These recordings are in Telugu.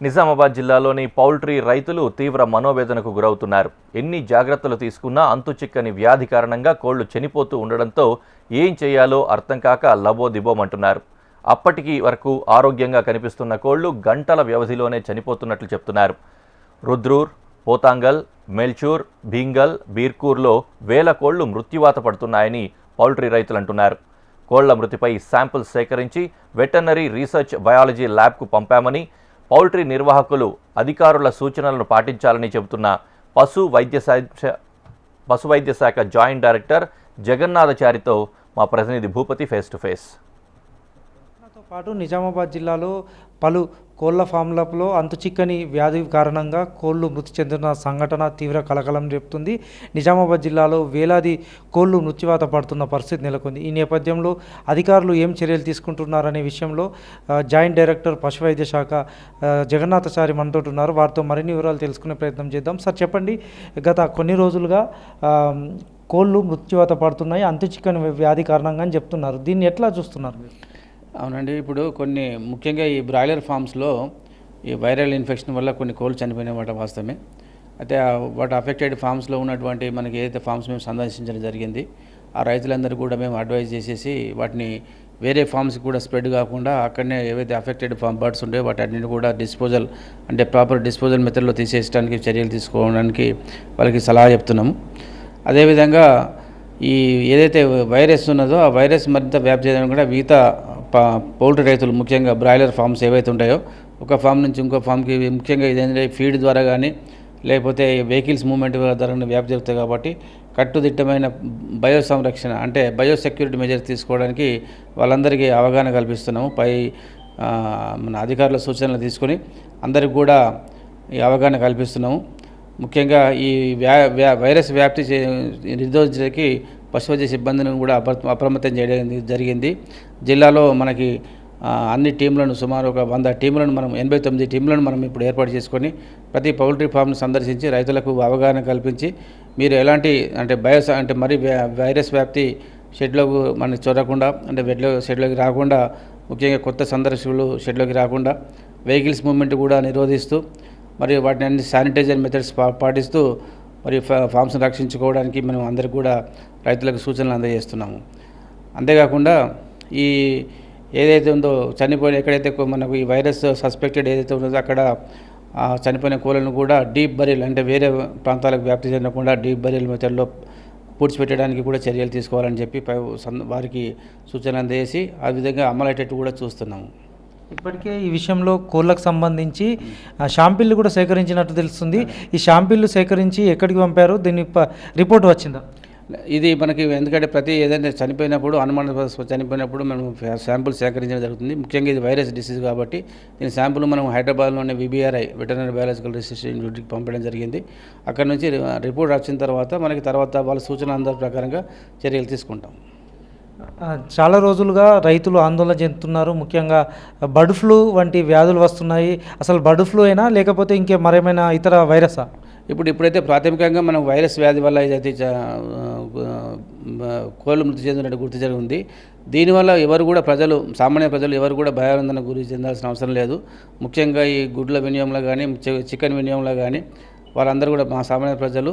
నిజామాబాద్ జిల్లాలోని పౌల్ట్రీ రైతులు తీవ్ర మనోవేదనకు గురవుతున్నారు. ఎన్ని జాగ్రత్తలు తీసుకున్నా అంతుచిక్కని వ్యాధి కారణంగా కోళ్లు చనిపోతూ ఉండడంతో ఏం చేయాలో అర్థం కాక లబోదిబోమంటున్నారు. అప్పటికి వరకు ఆరోగ్యంగా కనిపిస్తున్న కోళ్లు గంటల వ్యవధిలోనే చనిపోతున్నట్లు చెప్తున్నారు. రుద్రూర్, పోతాంగల్, మెల్చూర్, భీంగల్, బీర్కూర్లో వేల కోళ్లు మృత్యువాత పడుతున్నాయని పౌల్ట్రీ రైతులు అంటున్నారు. కోళ్ల మృతిపై శాంపుల్ సేకరించి వెటర్నరీ రీసెర్చ్ బయాలజీ ల్యాబ్కు పంపామని, పౌల్ట్రీ నిర్వాహకులు అధికారుల సూచనలను పాటించాలని చెబుతున్న పశు వైద్య శాఖ జాయింట్ డైరెక్టర్ జగన్నాథచారితో మా ప్రతినిధి భూపతి ఫేస్ టు ఫేస్. పాటు నిజామాబాద్ జిల్లాలో పలు కోళ్ల ఫామ్లలో అంతుచిక్కని వ్యాధి కారణంగా కోళ్లు మృతి చెందిన సంఘటన తీవ్ర కలకలం రేపుతుంది. నిజామాబాద్ జిల్లాలో వేలాది కోళ్లు మృత్యువాత పడుతున్న పరిస్థితి నెలకొంది. ఈ నేపథ్యంలో అధికారులు ఏం చర్యలు తీసుకుంటున్నారనే విషయంలో జాయింట్ డైరెక్టర్ పశువైద్య శాఖ జగన్నాథచారి మనతో ఉన్నారు. వారితో మరిన్ని వివరాలు తెలుసుకునే ప్రయత్నం చేద్దాం. సార్ చెప్పండి, గత కొన్ని రోజులుగా కోళ్లు మృత్యువాత పడుతున్నాయి అంతుచిక్కని వ్యాధి కారణంగా అని చెప్తున్నారు. దీన్ని ఎట్లా చూస్తున్నారు మీరు? అవునండి, ఇప్పుడు కొన్ని ముఖ్యంగా ఈ బ్రాయిలర్ ఫామ్స్లో ఈ వైరల్ ఇన్ఫెక్షన్ వల్ల కొన్ని కోళ్ళు చనిపోయిన మాట వాస్తవమే. అయితే వాటి అఫెక్టెడ్ ఫామ్స్లో ఉన్నటువంటి మనకి ఏదైతే ఫామ్స్ మేము సందర్శించడం జరిగింది, ఆ రైతులందరూ కూడా మేము అడ్వైజ్ చేసేసి వాటిని వేరే ఫామ్స్కి కూడా స్ప్రెడ్ కాకుండా అక్కడనే ఏవైతే అఫెక్టెడ్ ఫామ్ బర్డ్స్ ఉంటాయో వాటి అన్నింటిని కూడా డిస్పోజల్ అంటే ప్రాపర్ డిస్పోజల్ మెథడ్లో తీసేయడానికి చర్యలు తీసుకోవడానికి వాళ్ళకి సలహా చెప్తున్నాము. అదేవిధంగా ఈ ఏదైతే వైరస్ ఉన్నదో ఆ వైరస్ మరింత వ్యాప్తి చేయడానికి కూడా మిగతా పౌల్ట్రీ రైతులు ముఖ్యంగా బ్రాయిలర్ ఫామ్స్ ఏవైతే ఉంటాయో ఒక ఫామ్ నుంచి ఇంకో ఫామ్కి ముఖ్యంగా ఇదేంటంటే ఫీడ్ ద్వారా కానీ లేకపోతే వెహికల్స్ మూవ్మెంట్ ద్వారా వ్యాప్తి జరుగుతాయి. కాబట్టి కట్టుదిట్టమైన బయో సంరక్షణ అంటే బయోసెక్యూరిటీ మెజర్స్ తీసుకోవడానికి వాళ్ళందరికీ అవగాహన కల్పిస్తున్నాము. మన అధికారుల సూచనలు తీసుకొని అందరికి కూడా ఈ అవగాహన కల్పిస్తున్నాము. ముఖ్యంగా ఈ వైరస్ వ్యాప్తి నిరోధించడానికి పశువైద్య సిబ్బందిని కూడా అప్రమత్తం చేయడం జరిగింది. జిల్లాలో మనకి అన్ని టీంలను సుమారు ఒక 100 టీంలను మనం 89 టీంలను మనం ఇప్పుడు ఏర్పాటు చేసుకొని ప్రతి పౌల్ట్రీ ఫామ్ను సందర్శించి రైతులకు అవగాహన కల్పించి మీరు ఎలాంటి అంటే అంటే మరి వైరస్ వ్యాప్తి షెడ్లోకి మనకి చొరకుండా అంటే షెడ్లోకి రాకుండా, ముఖ్యంగా కొత్త సందర్శకులు షెడ్లోకి రాకుండా వెహికల్స్ మూవ్మెంట్ కూడా నిరోధిస్తూ మరియు వాటిని అన్ని శానిటైజర్ మెథడ్స్ పాటిస్తూ మరియు ఫామ్స్ని రక్షించుకోవడానికి మనం అందరికీ కూడా రైతులకు సూచనలు అందజేస్తున్నాము. అంతేకాకుండా ఈ ఏదైతే ఉందో ఎక్కడైతే మనకు ఈ వైరస్ సస్పెక్టెడ్ ఏదైతే ఉన్నదో అక్కడ చనిపోయిన కోళ్ళను కూడా డీప్ బరీల్ అంటే వేరే ప్రాంతాలకు వ్యాప్తి చెందకుండా డీప్ బరీల్ మెథడ్లో పూడ్చిపెట్టడానికి కూడా చర్యలు తీసుకోవాలని చెప్పి వారికి సూచనలు అందజేసి ఆ విధంగా అమలయ్యేటట్టు కూడా చూస్తున్నాము. ఇప్పటికే ఈ విషయంలో కోళ్ళకు సంబంధించి షాంపిల్లు కూడా సేకరించినట్టు తెలుస్తుంది. ఈ షాంపిల్లు సేకరించి ఎక్కడికి పంపారు? దీని రిపోర్ట్ వచ్చిందా? ఇది మనకి ఎందుకంటే ప్రతి ఏదైనా చనిపోయినప్పుడు చనిపోయినప్పుడు మనం శాంపుల్ సేకరించడం జరుగుతుంది. ముఖ్యంగా ఇది వైరస్ డిసీజ్ కాబట్టి దీని శాంపుల్ మనం హైదరాబాద్లోని VBRI వెటర్నరీ బయాలజికల్ రీసెర్చ్ ఇన్స్టిట్యూట్కి పంపడం జరిగింది. అక్కడ నుంచి రిపోర్ట్ వచ్చిన తర్వాత వాళ్ళ సూచనల అందరి ప్రకారంగా చర్యలు తీసుకుంటాం. చాలా రోజులుగా రైతులు ఆందోళన చెందుతున్నారు. ముఖ్యంగా బర్డ్ ఫ్లూ వంటి వ్యాధులు వస్తున్నాయి. అసలు బర్డ్ ఫ్లూ అయినా లేకపోతే మరేమైనా ఇతర వైరసా? ఇప్పుడైతే ప్రాథమికంగా మనం వైరస్ వ్యాధి వల్ల ఏదైతే కోళ్ళు మృతి చెందినట్టు గుర్తు జరిగింది. దీనివల్ల ఎవరు కూడా సామాన్య ప్రజలు ఎవరు కూడా భయాందోళన గురి చెందాల్సిన అవసరం లేదు. ముఖ్యంగా ఈ గుడ్ల వినియోగంలో కానీ చికెన్ వినియోగంలో కానీ వాళ్ళందరూ కూడా మా సామాన్య ప్రజలు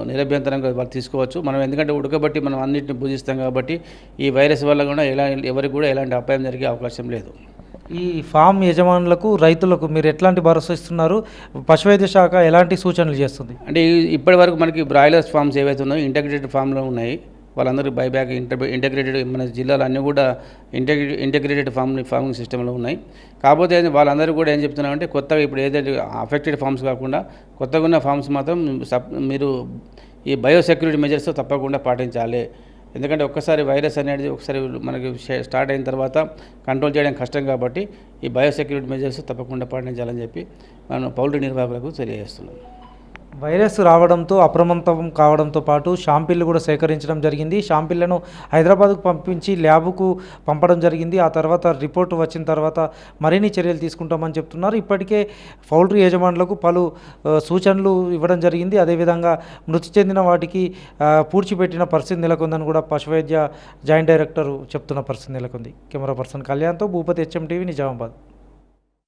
నిరభ్యంతరంగా వాళ్ళు తీసుకోవచ్చు. మనం ఎందుకంటే ఉడకబట్టి మనం అన్నింటిని పూజిస్తాం కాబట్టి ఈ వైరస్ వల్ల కూడా ఎవరికి కూడా ఎలాంటి అపాయం జరిగే అవకాశం లేదు. ఈ ఫామ్ యజమానులకు రైతులకు మీరు ఎట్లాంటి భరోసా ఇస్తున్నారు? పశువైద్య శాఖ ఎలాంటి సూచనలు చేస్తుంది? అంటే ఇప్పటి వరకు మనకి బ్రాయిలర్స్ ఫామ్స్ ఏవైతే ఉన్నాయో ఇంటగ్రేటెడ్ ఫామ్లో ఉన్నాయి. వాళ్ళందరూ బైబ్యాక్ ఇంటగ్రేటెడ్ మన జిల్లాలో అన్నీ కూడా ఇంటగ్రేటెడ్ ఫార్మింగ్ సిస్టంలో ఉన్నాయి. కాకపోతే వాళ్ళందరూ కూడా ఏం చెప్తున్నారంటే కొత్తగా ఇప్పుడు ఏదైతే అఫెక్టెడ్ ఫామ్స్ కాకుండా కొత్తగా ఉన్న ఫామ్స్ మాత్రం మీరు ఈ బయోసెక్యూరిటీ మెజర్స్ తప్పకుండా పాటించాలి. ఎందుకంటే ఒక్కసారి వైరస్ అనేది ఒకసారి మనకి స్టార్ట్ అయిన తర్వాత కంట్రోల్ చేయడం కష్టం కాబట్టి ఈ బయోసెక్యూరిటీ మెజర్స్ తప్పకుండా పాటించాలని చెప్పి మనం పౌల్ట్రీ నిర్వాహకులకు తెలియజేస్తున్నాం. వైరస్ రావడంతో అప్రమత్తం కావడంతో పాటు షాంపిల్లు కూడా సేకరించడం జరిగింది. షాంపిల్లను హైదరాబాద్కు పంపించి ల్యాబ్కు పంపడం జరిగింది. ఆ తర్వాత రిపోర్టు వచ్చిన తర్వాత మరిన్ని చర్యలు తీసుకుంటామని చెప్తున్నారు. ఇప్పటికే పౌల్ట్రీ యజమానులకు పలు సూచనలు ఇవ్వడం జరిగింది. అదేవిధంగా మృతి చెందిన వాటికి పూడ్చిపెట్టిన పరిస్థితి నెలకొందని కూడా పశువైద్య జాయింట్ డైరెక్టర్ చెప్తున్న పరిస్థితి నెలకొంది. కెమెరా పర్సన్ కళ్యాణ్తో భూపతి HM TV నిజామాబాద్.